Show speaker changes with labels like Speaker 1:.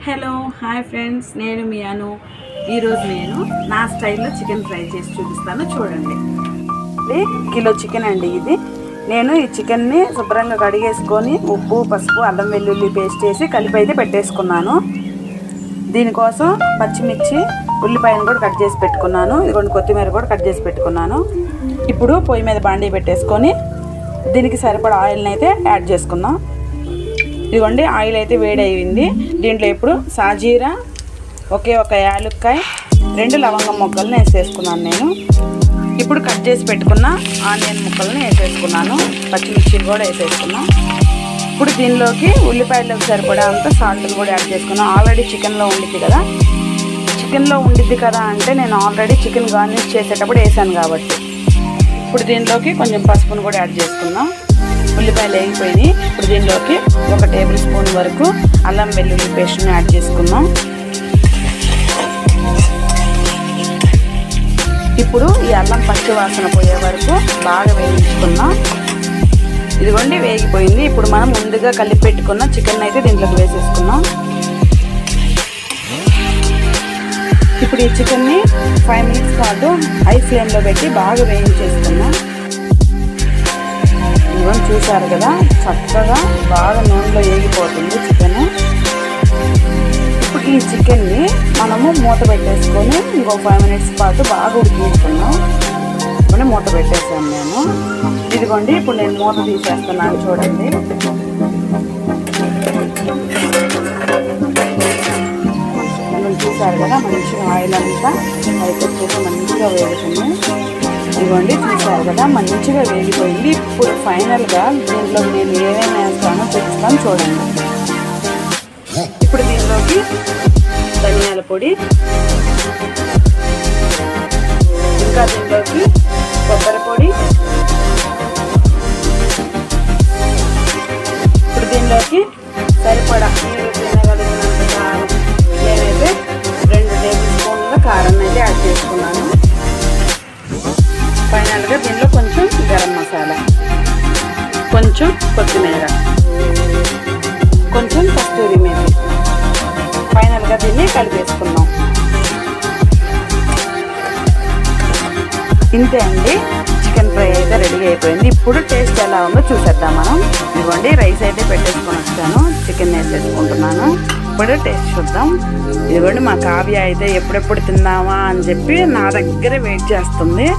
Speaker 1: Hello hi friends, నేను మీ అను. ఈరోజు నేను నా స్టైల్లో చికెన్ ఫ్రై చేసి చూపిస్తాను, చూడండి. ఇది కిలో చికెన్ అండి. ఇది నేను ఈ చికెన్ని శుభ్రంగా కడిగేసుకొని ఉప్పు, పసుపు, అల్లం వెల్లుల్లి పేస్ట్ వేసి కలిపి అయితే పెట్టేసుకున్నాను. దీనికోసం పచ్చిమిర్చి, ఉల్లిపాయను కూడా కట్ చేసి పెట్టుకున్నాను. ఇదిగోండి కొత్తిమీర కూడా కట్ చేసి పెట్టుకున్నాను. ఇప్పుడు పొయ్యి మీద బాండీ పెట్టేసుకొని దీనికి సరిపడా ఆయిల్ని అయితే యాడ్ చేసుకుందాం. ఇదిగోండి ఆయిల్ అయితే వేడి అయింది. దీంట్లో ఇప్పుడు సాజీరా, ఒక యాలుక్కాయ, 2 లవంగం మొక్కలను వేసేసుకున్నాను నేను. ఇప్పుడు కట్ చేసి పెట్టుకున్న ఆనియన్ ముక్కలను వేసేసుకున్నాను. పచ్చిమిర్చిలు కూడా వేసేసుకున్నాం. ఇప్పుడు దీనిలోకి ఉల్లిపాయలకు సరిపడా అంత సాల్ట్ని కూడా యాడ్ చేసుకున్నాం. ఆల్రెడీ చికెన్లో ఉండిద్ది కదా అంటే నేను ఆల్రెడీ చికెన్ గార్నిష్ చేసేటప్పుడు వేసాను కాబట్టి. ఇప్పుడు దీనిలోకి కొంచెం పసుపును కూడా యాడ్ చేసుకున్నాం. ఉల్లిపాయలు వేగిపోయినాయి. ఇప్పుడు దీనిలోకి 1 టేబుల్ స్పూన్ వరకు అల్లం వెల్లుల్లి పేస్ట్ని యాడ్ చేసుకున్నాం. ఇప్పుడు ఈ అల్లం పచ్చి వాసన పోయే వరకు బాగా వేయించుకున్నాం. ఇదిగోండి వేగిపోయింది. ఇప్పుడు మనం ముందుగా కలిపి పెట్టుకున్న చికెన్ అయితే దీంట్లోకి వేసేసుకున్నాం. ఇప్పుడు ఈ చికెన్ని 5 మినిట్స్ పాటు హై ఫ్లేమ్లో పెట్టి బాగా వేయించేసుకున్నాం. ఇవన్నీ చూసారు కదా, చక్కగా బాగా నూనెలో వేగిపోతుంది చికెన్. ఇప్పుడు ఈ చికెన్ని మనము మూత పెట్టేసుకొని ఇంకో 5 మినిట్స్ పాటు బాగా ఉడికించుకున్నాం. ఇప్పుడు మూత పెట్టేసాను నేను. ఇదిగోండి ఇప్పుడు నేను మూత తీసేస్తున్నాను, చూడండి. చూసారు కదా, మంచిగా ఆయిల్ అంతా పైకి వచ్చేసి మంచిగా వేగుతుంది. ఇదిగోండి చూసారు కదా, మంచిగా వేగిపోయింది. ఇప్పుడు ఫైనల్గా దీంట్లో నేను ఏమేమి వేస్తానో చూపిస్తాను, చూడండి. ఇప్పుడు దీనిలోకి ధనియాల పొడి, ఇంకా దీంట్లోకి కొబ్బరి పొడి, ఇప్పుడు దీనిలోకి సరిపడా మీరు తినగలిగినంత కారం, నేనైతే 2 టేబుల్ స్పూన్ల కారం అయితే యాడ్ చేసుకున్నాను. ఫైనల్గా దీనిలో కొంచెం గరం మసాలా, కొంచెం కొత్తిమీర, కొంచెం కస్తూరి మేతి, ఫైనల్గా దీన్ని కలిపేసుకున్నాం. ఇంతే అండి, చికెన్ ఫ్రై అయితే రెడీ అయిపోయింది. ఇప్పుడు టేస్ట్ ఎలా ఉందో చూసేద్దాం మనం. ఇదిగోండి రైస్ అయితే పెట్టేసుకొని వచ్చాను, చికెన్ వేసేసుకుంటున్నాను. ఇప్పుడు టేస్ట్ చూద్దాం. ఇదిగోండి మా కావ్య అయితే ఎప్పుడెప్పుడు తిందామా అని చెప్పి నా దగ్గరే వెయిట్ చేస్తుంది.